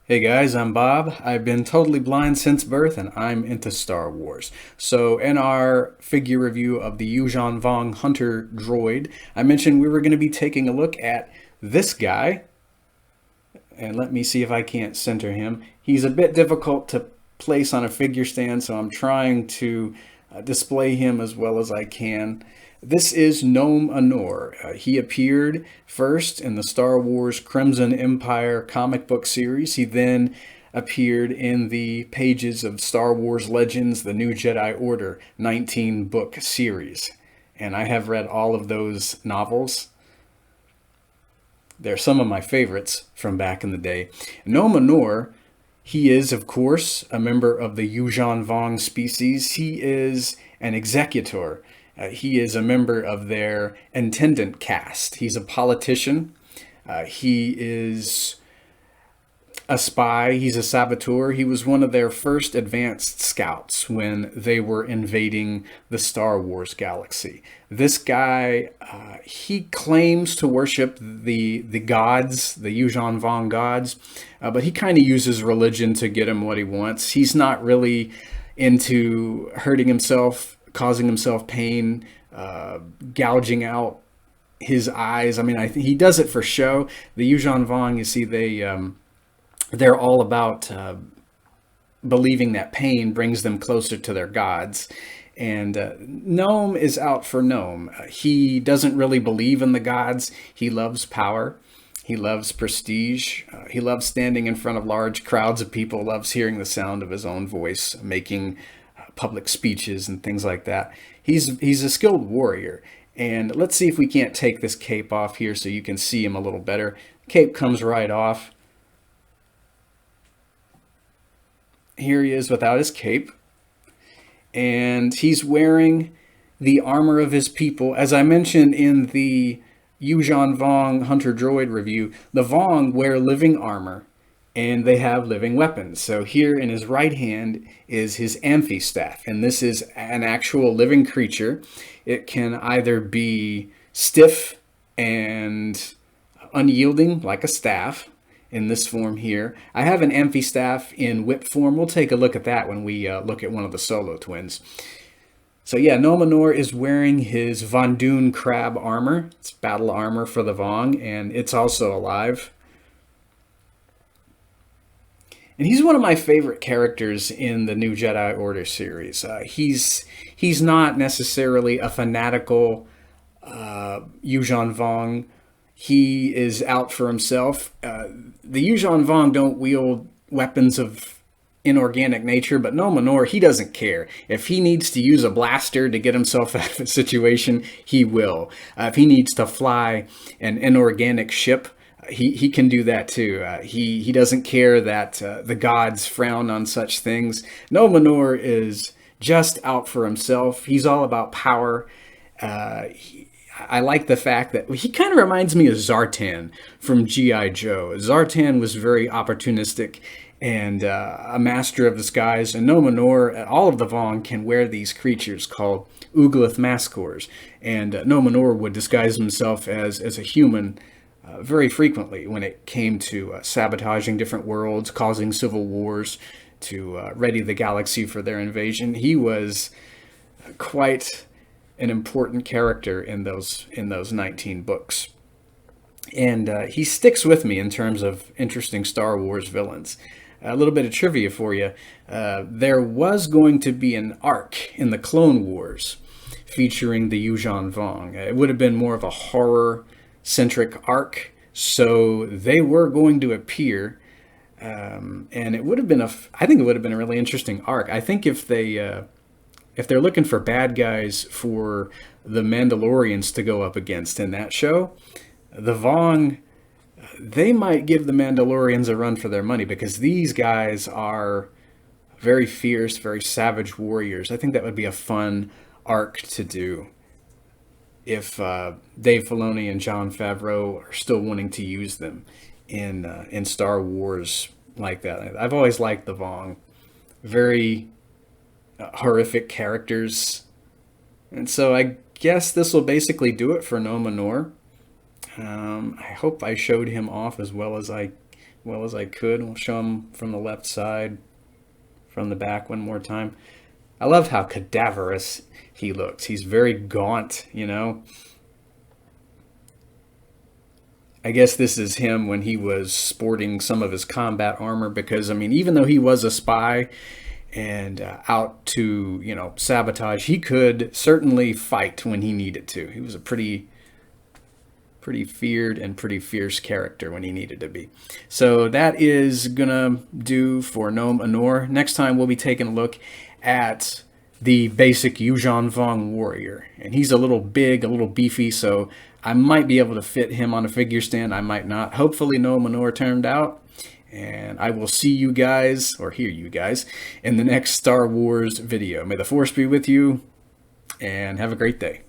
Hey guys, I'm Bob. I've been totally blind since birth and I'm into Star Wars. So, in our figure review of the Yuuzhan Vong Hunter droid, I mentioned we were going to be taking a look at this guy. And let me see if I can't center him. He's a bit difficult to place on a figure stand, so I'm trying to display him as well as I can. This is Nom Anor. He appeared first in the Star Wars Crimson Empire comic book series. He then appeared in the pages of Star Wars Legends, the New Jedi Order 19-book series. And I have read all of those novels. They're some of my favorites from back in the day. Nom Anor, he is, of course, a member of the Yuuzhan Vong species. He is an executor. He is a member of their intendant caste. He's a politician. He is a spy. He's a saboteur. He was one of their first advanced scouts when they were invading the Star Wars galaxy. This guy, he claims to worship the gods, the Yuuzhan Vong gods, but he kind of uses religion to get him what he wants. He's not really into hurting himself, causing himself pain, gouging out his eyes. I mean, he does it for show. The Yuuzhan Vong, you see, they're all about believing that pain brings them closer to their gods. And Nom is out for Nom. He doesn't really believe in the gods. He loves power. He loves prestige. He loves standing in front of large crowds of people, loves hearing the sound of his own voice, making public speeches and things like that. He's a skilled warrior. And let's see if we can't take this cape off here so you can see him a little better. Cape comes right off. Here he is without his cape. And he's wearing the armor of his people. As I mentioned in the Yuuzhan Vong Hunter Droid review, the Vong wear living armor and they have living weapons. So here in his right hand is his amphistaff, and this is an actual living creature. It can either be stiff and unyielding like a staff, in this form here. I have an amphistaff in whip form. We'll take a look at that when we look at one of the Solo twins. So yeah, Nom Anor is wearing his Von Dune crab armor. It's battle armor for the Vong, and it's also alive. And he's one of my favorite characters in the New Jedi Order series. He's not necessarily a fanatical Yuuzhan Vong. He is out for himself. The Yuuzhan Vong don't wield weapons of inorganic nature, but Nom Anor, he doesn't care. If he needs to use a blaster to get himself out of a situation, he will. If he needs to fly an inorganic ship, he can do that too. He doesn't care that the gods frown on such things. Nom Anor is just out for himself. He's all about power. I like the fact that he kind of reminds me of Zartan from G.I. Joe. Zartan was very opportunistic and a master of disguise. And Nom Anor, all of the Vong can wear these creatures called Uglith Maskors. And Nom Anor would disguise himself as a human very frequently when it came to sabotaging different worlds, causing civil wars, to ready the galaxy for their invasion. He was quite an important character in those 19 books. And he sticks with me in terms of interesting Star Wars villains. A little bit of trivia for you. There was going to be an arc in the Clone Wars featuring the Yuuzhan Vong. It would have been more of a horror-centric arc, so they were going to appear, and it would have been I think it would have been a really interesting arc. I think if they're looking for bad guys for the Mandalorians to go up against in that show, the Vong, they might give the Mandalorians a run for their money because these guys are very fierce, very savage warriors. I think that would be a fun arc to do if Dave Filoni and Jon Favreau are still wanting to use them in Star Wars like that. I've always liked the Vong. Very horrific characters. And so I guess this will basically do it for Nom Anor. I hope I showed him off as well as I well as I could. We'll show him from the left side, from the back one more time. I love how cadaverous he looks. He's very gaunt, you know. I guess this is him when he was sporting some of his combat armor, because, I mean, even though he was a spy and out to, you know, sabotage, he could certainly fight when he needed to. He was a pretty feared and pretty fierce character when he needed to be. So that is gonna do for Nom Anor. Next time we'll be taking a look at the basic Yuuzhan Vong warrior. And he's a little big, a little beefy, so I might be able to fit him on a figure stand. I might not. Hopefully Nom Anor turned out. And I will see you guys, or hear you guys, in the next Star Wars video. May the Force be with you, and have a great day.